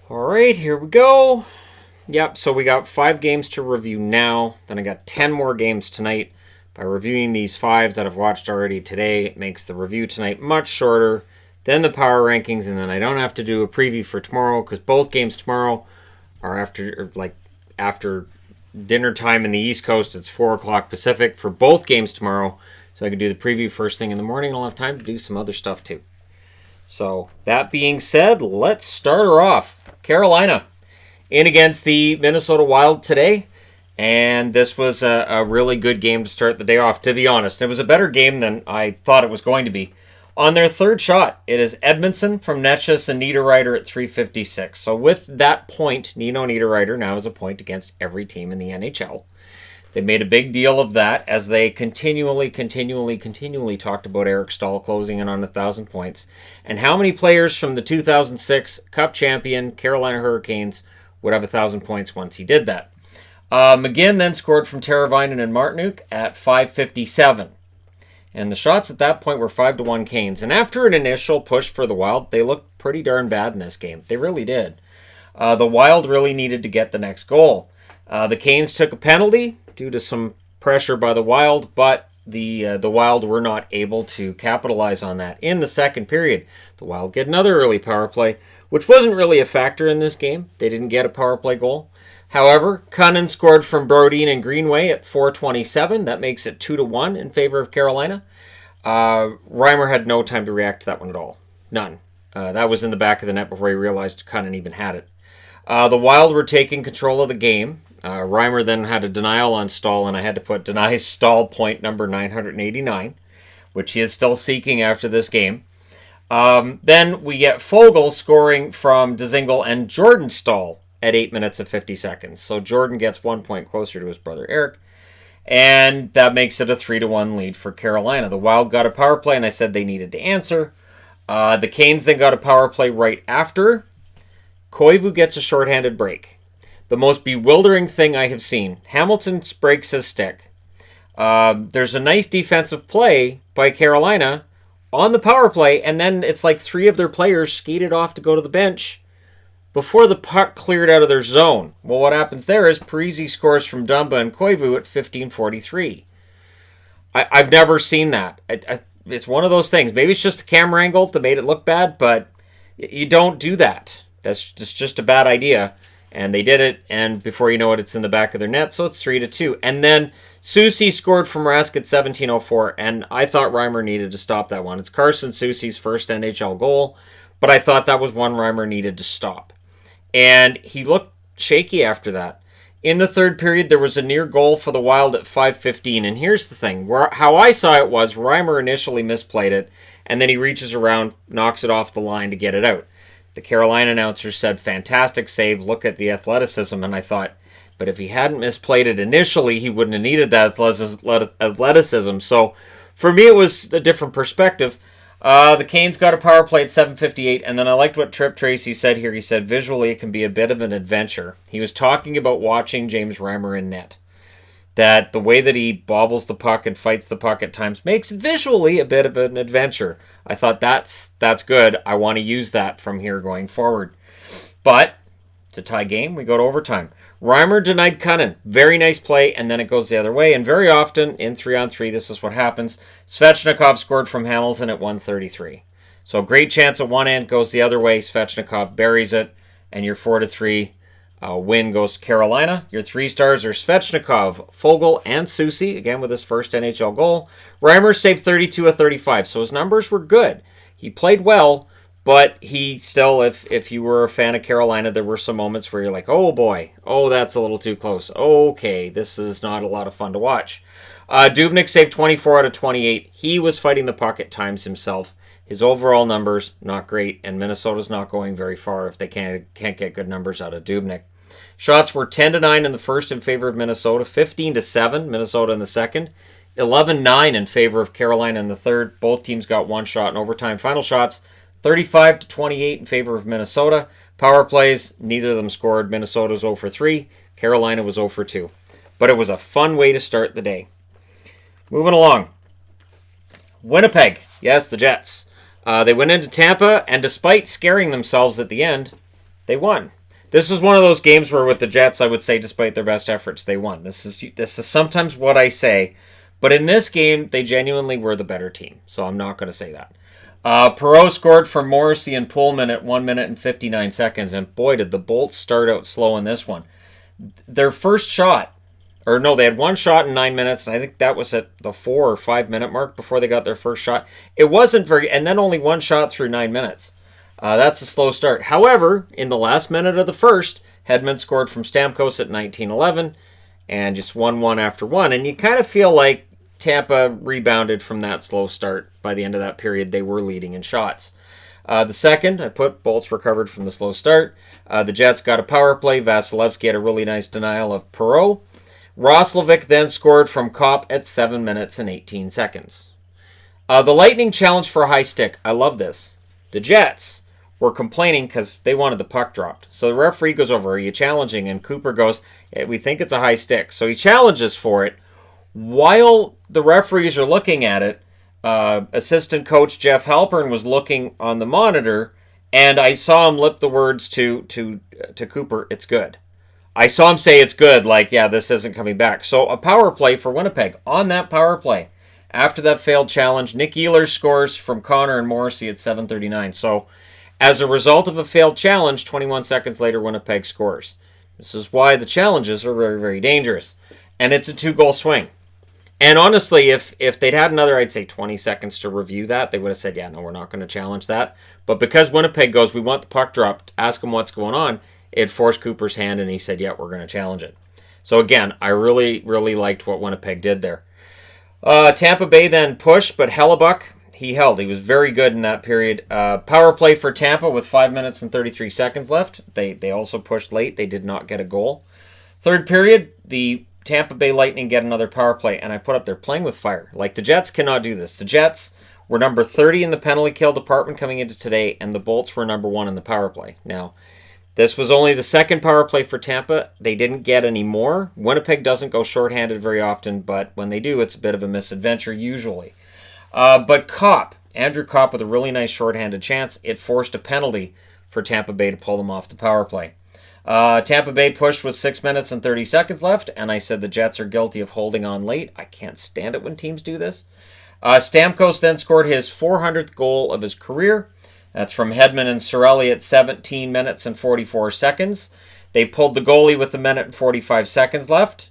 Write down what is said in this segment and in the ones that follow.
All right, here we go. Yep, so we got 5 games to review now. Then I got 10 more games tonight. By reviewing these 5 that I've watched already today, it makes the review tonight much shorter than the power rankings, and then I don't have to do a preview for tomorrow because both games tomorrow are after dinner time in the East Coast. It's 4 o'clock Pacific for both games tomorrow, so I can do the preview first thing in the morning. I'll have time to do some other stuff too. So that being said, let's start her off. Carolina in against the Minnesota Wild today, and this was a really good game to start the day off, to be honest. It was a better game than I thought it was going to be. On their third shot, it is Edmondson from Netchus and Niederreiter at 356. So with that point, Nino Niederreiter now has a point against every team in the NHL. They made a big deal of that as they continually talked about Eric Staal closing in on 1,000 points. And how many players from the 2006 Cup champion Carolina Hurricanes would have 1,000 points once he did that? McGinn then scored from Teravainen and Martinook at 557. And the shots at that point were 5-1 Canes. And after an initial push for the Wild, they looked pretty darn bad in this game. They really did. The Wild really needed to get the next goal. The Canes took a penalty due to some pressure by the Wild, but the Wild were not able to capitalize on that. In the second period, the Wild get another early power play, which wasn't really a factor in this game. They didn't get a power play goal. However, Cunnin scored from Brodin and Greenway at 4:27. That makes it 2-1 in favor of Carolina. Reimer had no time to react to that one at all. None. That was in the back of the net before he realized Cunnin even had it. The Wild were taking control of the game. Reimer then had a denial on Staal, and I had to put denies Staal point number 989, which he is still seeking after this game. Then we get Foegele scoring from Dzingel and Jordan Staal at 8 minutes and 50 seconds. So Jordan gets 1 point closer to his brother Eric, and that makes it a 3-1 lead for Carolina. The Wild got a power play, and I said they needed to answer. The Canes then got a power play right after. Koivu gets a shorthanded break. The most bewildering thing I have seen. Hamilton breaks his stick. There's a nice defensive play by Carolina on the power play, and then it's like 3 of their players skated off to go to the bench before the puck cleared out of their zone. Well, what happens there is Parise scores from Dumba and Koivu at 15:43. I've never seen that. It's one of those things. Maybe it's just the camera angle that made it look bad, but you don't do that. That's just a bad idea. And they did it, and before you know it, it's in the back of their net, so it's 3-2. And then Soucy scored from Rask at 17:04, and I thought Reimer needed to stop that one. It's Carson Soucy's first NHL goal, but I thought that was one Reimer needed to stop. And he looked shaky after that. In the third period, there was a near goal for the Wild at 5:15, and here's the thing. How I saw it was Reimer initially misplayed it, and then he reaches around, knocks it off the line to get it out. The Carolina announcer said, fantastic save, look at the athleticism. And I thought, but if he hadn't misplayed it initially, he wouldn't have needed that athleticism. So for me, it was a different perspective. The Canes got a power play at 7:58, and then I liked what Trip Tracy said here. He said, visually, it can be a bit of an adventure. He was talking about watching James Reimer in net. That the way that he bobbles the puck and fights the puck at times makes visually a bit of an adventure. I thought that's good. I want to use that from here going forward. But it's a tie game. We go to overtime. Reimer denied Cunnin. Very nice play, and then it goes the other way. And very often in 3-on-3, this is what happens. Svechnikov scored from Hamilton at 1:33. So great chance at one end, goes the other way. Svechnikov buries it, and you're 4-3. Win goes to Carolina. Your 3 stars are Svechnikov, Foegele, and Soucy, again with his first NHL goal. Reimer saved 32 of 35, so his numbers were good. He played well, but he still, if you were a fan of Carolina, there were some moments where you're like, oh boy, oh that's a little too close. Okay, this is not a lot of fun to watch. Dubnyk saved 24 out of 28. He was fighting the puck at times himself. His overall numbers, not great, and Minnesota's not going very far if they can't get good numbers out of Dubnyk. Shots were 10-9 in the first in favor of Minnesota, 15-7 Minnesota in the second, 11-9 in favor of Carolina in the third. Both teams got 1 shot in overtime. Final shots, 35-28 in favor of Minnesota. Power plays, neither of them scored. Minnesota was 0 for 3. Carolina was 0 for 2. But it was a fun way to start the day. Moving along. Winnipeg. Yes, the Jets. They went into Tampa, and despite scaring themselves at the end, They won. This is one of those games where with the Jets, I would say, despite their best efforts, they won. This is sometimes what I say, but in this game, they genuinely were the better team. So I'm not going to say that. Perreault scored for Morrissey and Pullman at 1 minute and 59 seconds, and boy, did the Bolts start out slow in this one. Their first shot, or no, they had one shot in 9 minutes, and I think that was at the 4 or 5 minute mark before they got their first shot. It wasn't very, and then only one shot through 9 minutes. That's a slow start. However, in the last minute of the first, Hedman scored from Stamkos at 19:11, and just 1-1 after one, and you kind of feel like Tampa rebounded from that slow start. By the end of that period, they were leading in shots. The second, I put Bolts recovered from the slow start. The Jets got a power play. Vasilevsky had a really nice denial of Perreault. Roslovic then scored from Kopp at 7 minutes and 18 seconds. The Lightning challenged for a high stick. I love this. The Jets were complaining because they wanted the puck dropped. So the referee goes over, are you challenging? And Cooper goes, we think it's a high stick. So he challenges for it. While the referees are looking at it, assistant coach Jeff Halpern was looking on the monitor, and I saw him lip the words to Cooper, it's good. I saw him say it's good, like, yeah, this isn't coming back. So a power play for Winnipeg. On that power play, after that failed challenge, Nick Ehlers scores from Connor and Morrissey at 7:39. So as a result of a failed challenge, 21 seconds later, Winnipeg scores. This is why the challenges are very, very dangerous. And it's a 2-goal swing. And honestly, if they'd had another, I'd say 20 seconds to review that, they would have said, yeah, no, we're not going to challenge that. But because Winnipeg goes, we want the puck dropped, ask him what's going on, it forced Cooper's hand, and he said, yeah, we're going to challenge it. So again, I really, really liked what Winnipeg did there. Tampa Bay then pushed, but Hellebuck, he held. He was very good in that period. Power play for Tampa with 5 minutes and 33 seconds left. They also pushed late. They did not get a goal. Third period, the Tampa Bay Lightning get another power play, and I put up, they're playing with fire. Like, the Jets cannot do this. The Jets were number 30 in the penalty kill department coming into today, and the Bolts were number 1 in the power play. Now, this was only the second power play for Tampa. They didn't get any more. Winnipeg doesn't go shorthanded very often, but when they do, it's a bit of a misadventure usually. But Andrew Kopp with a really nice shorthanded chance, it forced a penalty for Tampa Bay to pull them off the power play. Tampa Bay pushed with 6 minutes and 30 seconds left, and I said the Jets are guilty of holding on late. I can't stand it when teams do this. Stamkos then scored his 400th goal of his career. That's from Hedman and Cirelli at 17 minutes and 44 seconds. They pulled the goalie with a minute and 45 seconds left.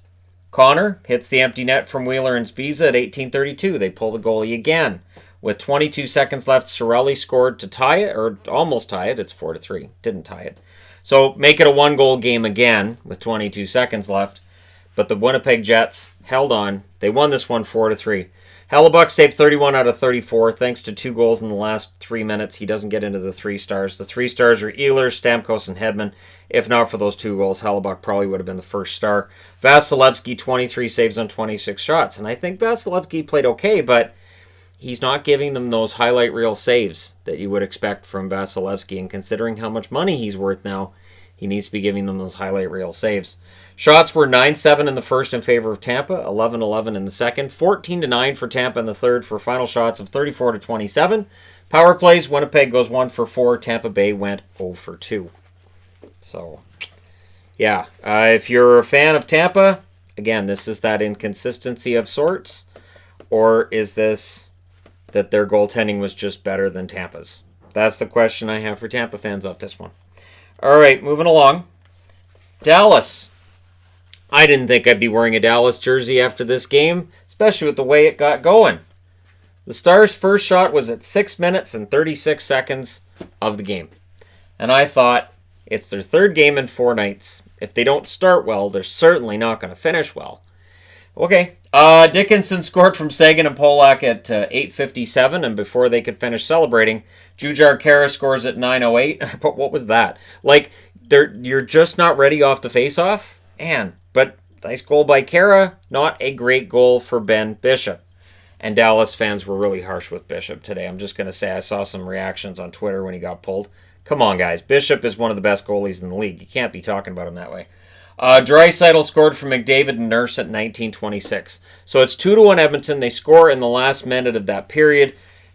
Connor hits the empty net from Wheeler and Spiza at 18:32. They pull the goalie again. With 22 seconds left, Cirelli scored to tie it, or almost tie it. It's 4-3. Didn't tie it. So make it a 1-goal game again with 22 seconds left. But the Winnipeg Jets held on. They won this one 4-3. Hellebuck saved 31 out of 34 thanks to 2 goals in the last 3 minutes. He doesn't get into the 3 stars. The 3 stars are Ehlers, Stamkos, and Hedman. If not for those 2 goals, Hellebuck probably would have been the first star. Vasilevsky, 23 saves on 26 shots. And I think Vasilevsky played okay, but he's not giving them those highlight reel saves that you would expect from Vasilevsky. And considering how much money he's worth now, he needs to be giving them those highlight reel saves. Shots were 9-7 in the first in favor of Tampa, 11-11 in the second, 14-9 for Tampa in the third for final shots of 34-27. Power plays, Winnipeg goes 1 for 4. Tampa Bay went 0 for 2. So, yeah, if you're a fan of Tampa, again, this is that inconsistency of sorts, or is this that their goaltending was just better than Tampa's? That's the question I have for Tampa fans off this one. All right, moving along. Dallas. I didn't think I'd be wearing a Dallas jersey after this game, especially with the way it got going. The Stars' first shot was at 6 minutes and 36 seconds of the game. And I thought, it's their third game in 4 nights. If they don't start well, they're certainly not going to finish well. Okay, Dickinson scored from Sagan and Polak at 8:57, and before they could finish celebrating, Jujhar Khaira scores at 9:08. But what was that? Like, you're just not ready off the face-off? But nice goal by Khaira, not a great goal for Ben Bishop. And Dallas fans were really harsh with Bishop today. I'm just going to say I saw some reactions on Twitter when he got pulled. Come on, guys. Bishop is one of the best goalies in the league. You can't be talking about him that way. Draisaitl scored for McDavid and Nurse at 19:26. So it's 2-1 Edmonton. They score in the last minute of that period.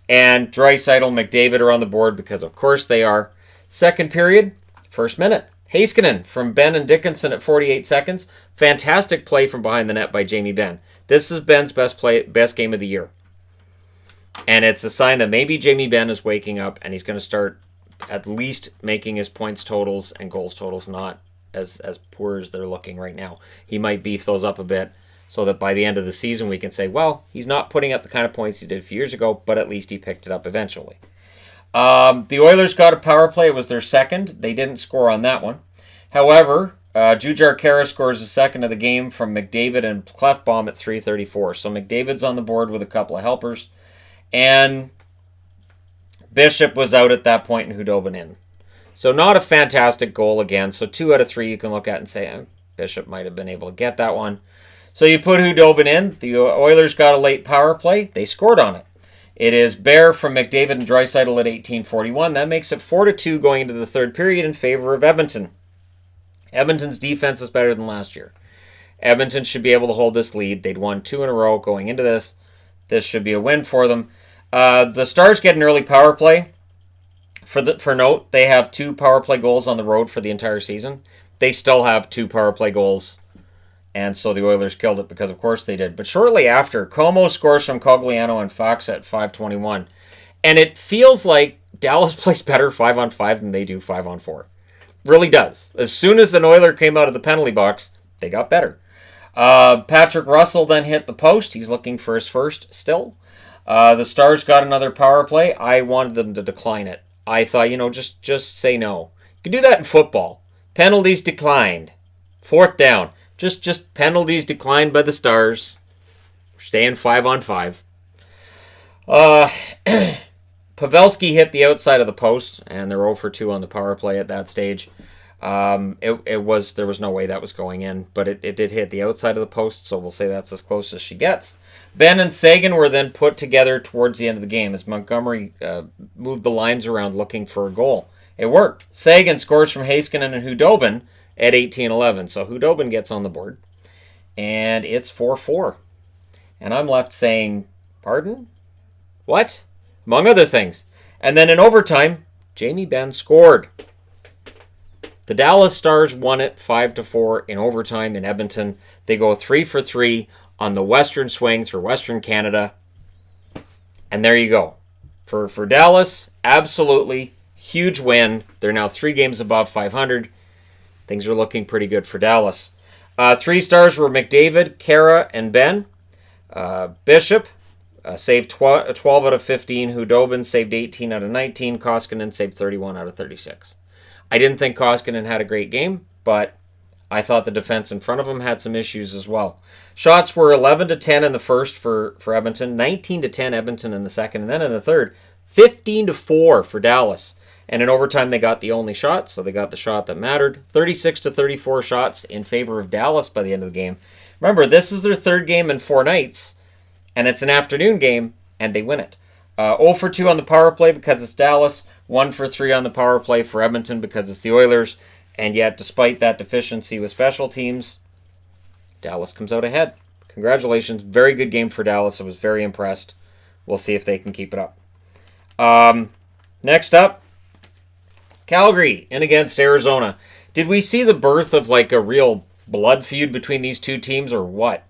And Draisaitl, McDavid are on the board because, of course, they are. Second period, First minute. Heiskanen from Ben and Dickinson at 48 seconds. Fantastic play from behind the net by Jamie Benn. This is Ben's best game of the year. And it's a sign that maybe Jamie Benn is waking up and he's going to start at least making his points totals and goals totals not as poor as they're looking right now. He might beef those up a bit so that by the end of the season we can say, well, he's not putting up the kind of points he did a few years ago, but at least he picked it up eventually. The Oilers got a power play. It was their second. They didn't score on that one. However, Jujhar Khaira scores the second of the game from McDavid and Clefbaum at 3:34. So McDavid's on the board with a couple of helpers. And Bishop was out at that point and Hudobin in. So not a fantastic goal again. So 2 out of 3 you can look at and say, Bishop might have been able to get that one. So you put Hudobin in. The Oilers got a late power play. They scored on it. It is Bear from McDavid and Draisaitl at 18:41. That makes it 4-2 going into the third period in favor of Edmonton. Edmonton's defense is better than last year. Edmonton should be able to hold this lead. They'd won 2 in a row going into this. This should be a win for them. The Stars get an early power play. For note, they have 2 power play goals on the road for the entire season. They still have 2 power play goals. And so the Oilers killed it because, of course, they did. But shortly after, Como scores from Cogliano and Fox at 5:21. And it feels like Dallas plays better 5-on-5 than they do 5-on-4. Really does. As soon as an Oiler came out of the penalty box, they got better. Patrick Russell then hit the post. He's looking for his first still. The Stars got another power play. I wanted them to decline it. I thought, just say no. You can do that in football. Penalties declined. 4th down. Just penalties declined by the Stars. We're staying 5-on-5. Pavelski hit the outside of the post, and they're 0-for-2 on the power play at that stage. There was no way that was going in, but it did hit the outside of the post, so we'll say that's as close as she gets. Ben and Sagan were then put together towards the end of the game as Montgomery moved the lines around looking for a goal. It worked. Sagan scores from Heiskanen and Hudobin at 18:11. So Hudobin gets on the board. And it's 4-4. And I'm left saying, pardon? What? Among other things. And then in overtime, Jamie Benn scored. The Dallas Stars won it 5-4 in overtime in Edmonton. They go 3-for-3 on the Western swings for Western Canada. And there you go. For Dallas, absolutely huge win. They're now 3 games above 500. Things are looking pretty good for Dallas. 3 stars were McDavid, Khaira, and Ben. Bishop saved 12 out of 15. Hudobin saved 18 out of 19. Koskinen saved 31 out of 36. I didn't think Koskinen had a great game, but I thought the defense in front of him had some issues as well. Shots were 11-10 in the first for Edmonton, 19-10 Edmonton in the second, and then in the third, 15-4 for Dallas. And in overtime, they got the only shot, so they got the shot that mattered. 36-34 shots in favor of Dallas by the end of the game. Remember, this is their 3rd game in 4 nights, and it's an afternoon game, and they win it. 0-for-2 on the power play because it's Dallas. 1-for-3 on the power play for Edmonton because it's the Oilers. And yet, despite that deficiency with special teams, Dallas comes out ahead. Congratulations. Very good game for Dallas. I was very impressed. We'll see if they can keep it up. Next up, Calgary in against Arizona. Did we see the birth of like a real blood feud between these two teams or what?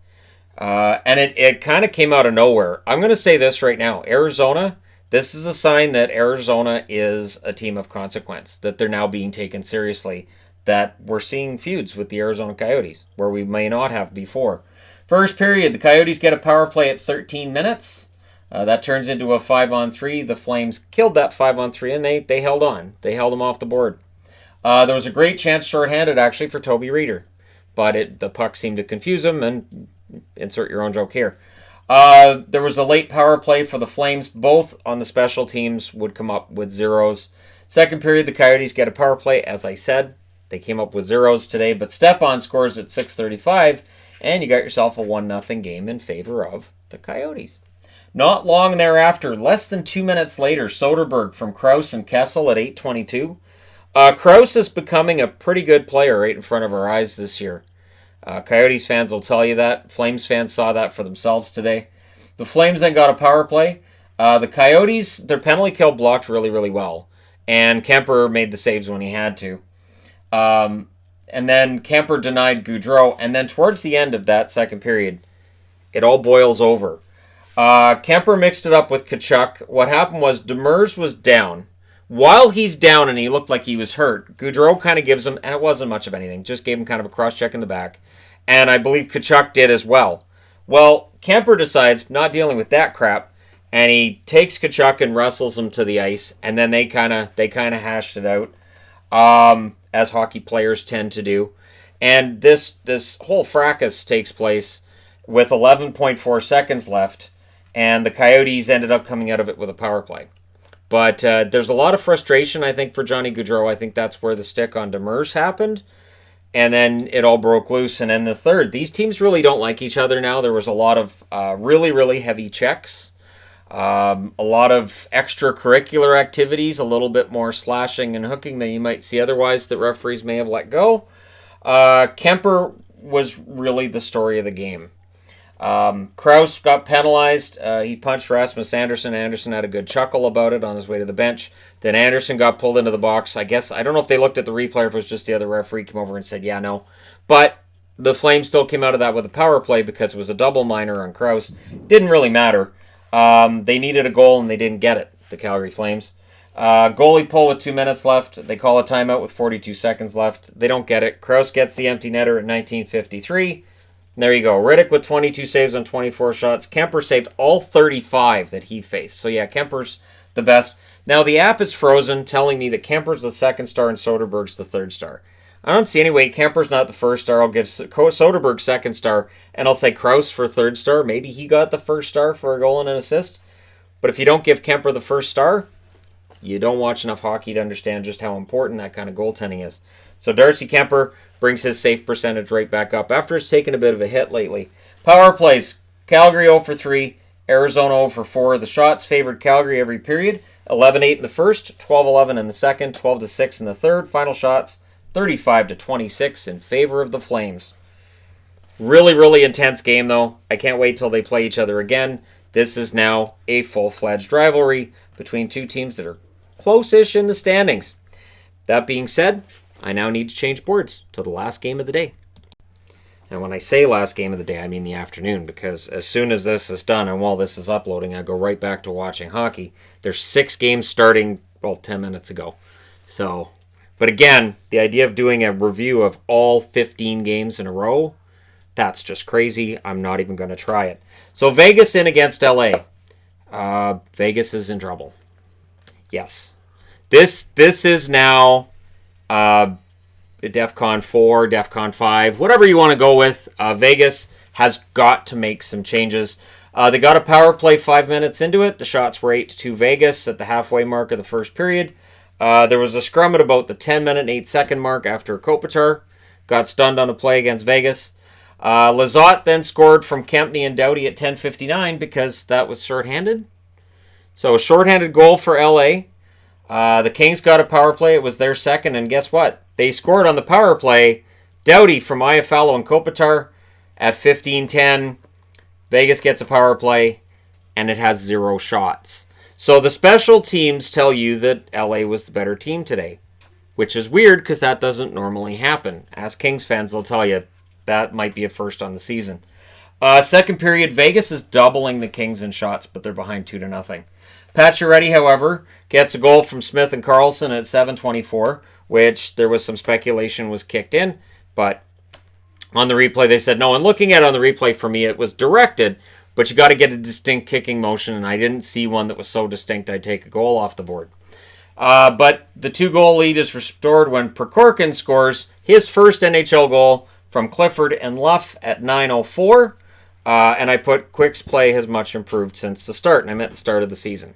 And it kind of came out of nowhere. I'm going to say this right now. Arizona, this is a sign that Arizona is a team of consequence, that they're now being taken seriously, that we're seeing feuds with the Arizona Coyotes, where we may not have before. First period, the Coyotes get a power play at 13 minutes. That turns into a 5-on-3. The Flames killed that 5-on-3, and they held on. They held them off the board. There was a great chance shorthanded, actually, for Toby Reeder. But the puck seemed to confuse him, and insert your own joke here. There was a late power play for the Flames. Both on the special teams would come up with zeros. Second period, the Coyotes get a power play. As I said, they came up with zeros today, but Stepan scores at 6:35, and you got yourself a 1-0 game in favor of the Coyotes. Not long thereafter, less than 2 minutes later, Soderberg from Krause and Kessel at 8:22. Krause is becoming a pretty good player right in front of our eyes this year. Coyotes fans will tell you that. Flames fans saw that for themselves today. The Flames then got a power play. The Coyotes, their penalty kill blocked really, really well. And Kemper made the saves when he had to. And then Kemper denied Gaudreau. And then towards the end of that second period, it all boils over. Kemper mixed it up with Tkachuk. What happened was Demers was down. While he's down and he looked like he was hurt, Gaudreau kind of gives him, and it wasn't much of anything, just gave him kind of a cross-check in the back. And I believe Tkachuk did as well. Well, Kemper decides not dealing with that crap, and he takes Tkachuk and wrestles him to the ice, and then they kind of hashed it out, as hockey players tend to do. And this whole fracas takes place with 11.4 seconds left, and the Coyotes ended up coming out of it with a power play. But there's a lot of frustration, I think, for Johnny Gaudreau. I think that's where the stick on Demers happened. And then it all broke loose. And in the third, these teams really don't like each other now. There was a lot of really, really heavy checks. A lot of extracurricular activities. A little bit more slashing and hooking than you might see otherwise that referees may have let go. Kemper was really the story of the game. Krause got penalized. He punched Rasmus Andersson. Andersson had a good chuckle about it on his way to the bench. Then Andersson got pulled into the box. I don't know if they looked at the replay or if it was just the other referee came over and said, yeah, no. But the Flames still came out of that with a power play because it was a double minor on Krause. Didn't really matter. They needed a goal and they didn't get it, the Calgary Flames. Goalie pull with 2 minutes left. They call a timeout with 42 seconds left. They don't get it. Krause gets the empty netter at 19:53. There you go. Riddick with 22 saves on 24 shots. Kemper saved all 35 that he faced. So, yeah, Kemper's the best. Now, the app is frozen, telling me that Kemper's the second star and Soderberg's the third star. I don't see any way Kemper's not the first star. I'll give Soderberg second star, and I'll say Krause for third star. Maybe he got the first star for a goal and an assist. But if you don't give Kemper the first star, you don't watch enough hockey to understand just how important that kind of goaltending is. So Darcy Kemper brings his save percentage right back up after it's taken a bit of a hit lately. Power plays. Calgary 0 for 3. Arizona 0 for 4. The shots favored Calgary every period. 11-8 in the first, 12-11 in the second, 12-6 in the third. Final shots 35-26 in favor of the Flames. Really, really intense game, though. I can't wait till they play each other again. This is now a full-fledged rivalry between two teams that are close-ish in the standings. That being said, I now need to change boards to the last game of the day. And when I say last game of the day, I mean the afternoon, because as soon as this is done and while this is uploading, I go right back to watching hockey. There's 6 games starting, 10 minutes ago. So, but again, the idea of doing a review of all 15 games in a row, that's just crazy. I'm not even going to try it. So Vegas in against LA. Vegas is in trouble. Yes. This is now DEFCON 4, DEFCON 5, whatever you want to go with. Vegas has got to make some changes. They got a power play 5 minutes into it. The shots were 8-2 Vegas at the halfway mark of the first period. There was a scrum at about the 10-minute and 8-second mark after Kopitar got stunned on a play against Vegas. Lizotte then scored from Kempny and Doughty at 10:59 because that was shorthanded. So a shorthanded goal for LA. The Kings got a power play. It was their second, and guess what? They scored on the power play. Doughty from Iafallo and Kopitar at 15:10. Vegas gets a power play, and it has 0 shots. So the special teams tell you that LA was the better team today, which is weird because that doesn't normally happen. As Kings fans, they'll tell you that might be a first on the season. Second period, Vegas is doubling the Kings in shots, but they're behind 2-0. Pacioretty, however, gets a goal from Smith and Carlson at 7:24, which there was some speculation was kicked in, but on the replay they said no. And looking at it on the replay, for me, it was directed, but you got to get a distinct kicking motion, and I didn't see one that was so distinct I'd take a goal off the board. But the 2-goal lead is restored when Prokhorkin scores his first NHL goal from Clifford and Luff at 9:04. And I put Quick's play has much improved since the start, and I meant the start of the season.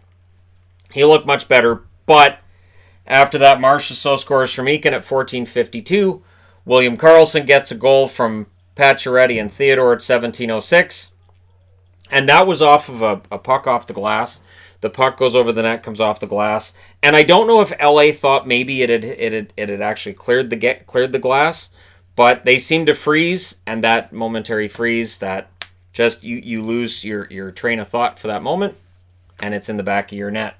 He looked much better, but after that, Marchessault scores from Eakin at 14:52. William Karlsson gets a goal from Pacioretty and Theodore at 17:06. And that was off of a puck off the glass. The puck goes over the net, comes off the glass. And I don't know if LA thought maybe it had actually cleared the glass, but they seemed to freeze, and that momentary freeze, that just you lose your train of thought for that moment, and it's in the back of your net.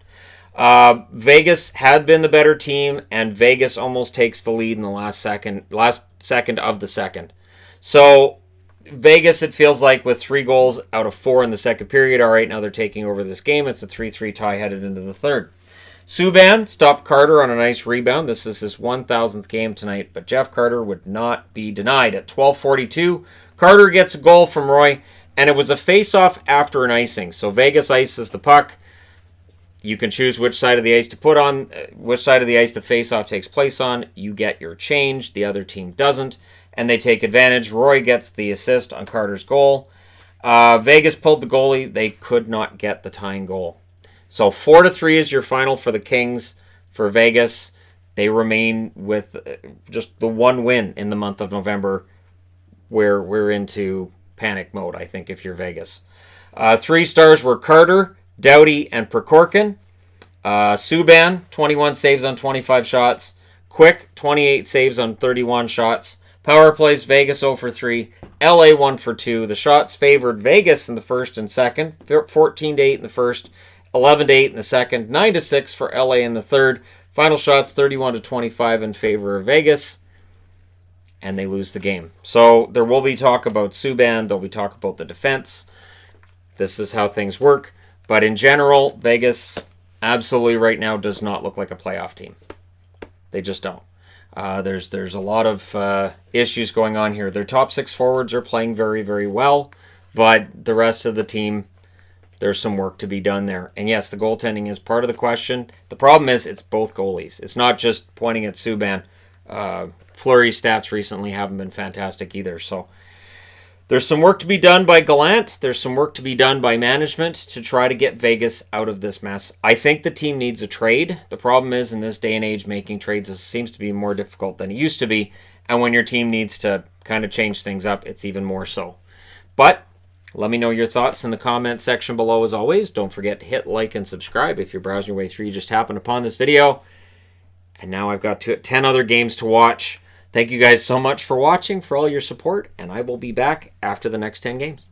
Vegas had been the better team, and Vegas almost takes the lead in the last second of the second. So Vegas, it feels like, with 3 goals out of 4 in the second period. All right, now they're taking over this game. It's a 3-3 tie headed into the third. Subban stopped Carter on a nice rebound. This is his 1,000th game tonight, but Jeff Carter would not be denied. At 12:42, Carter gets a goal from Roy, and it was a face-off after an icing. So Vegas ices the puck. You can choose which side of the ice to put on, which side of the ice the face-off takes place on. You get your change. The other team doesn't, and they take advantage. Roy gets the assist on Carter's goal. Vegas pulled the goalie. They could not get the tying goal. So 4-3 is your final for the Kings. For Vegas, they remain with just the one win in the month of November, where we're into panic mode, I think, if you're Vegas. 3 stars were Carter, Doughty, and Prokhorkin. Subban, 21 saves on 25 shots. Quick, 28 saves on 31 shots. Power plays, Vegas 0 for 3. LA 1 for 2. The shots favored Vegas in the first and second. 14-8 in the first. 11-8 in the second. 9-6 for LA in the third. Final shots 31-25 in favor of Vegas. And they lose the game. So there will be talk about Subban. There'll be talk about the defense. This is how things work. But in general, Vegas absolutely right now does not look like a playoff team. They just don't. There's a lot of issues going on here. Their top 6 forwards are playing very, very well. But the rest of the team, there's some work to be done there. And yes, the goaltending is part of the question. The problem is it's both goalies. It's not just pointing at Subban. Fleury's stats recently haven't been fantastic either. So there's some work to be done by Gallant. There's some work to be done by management to try to get Vegas out of this mess. I think the team needs a trade. The problem is, in this day and age, making trades seems to be more difficult than it used to be. And when your team needs to kind of change things up, it's even more so. But let me know your thoughts in the comment section below as always. Don't forget to hit like and subscribe if you're browsing your way through. You just happened upon this video. And now I've got 10 other games to watch. Thank you guys so much for watching, for all your support, and I will be back after the next 10 games.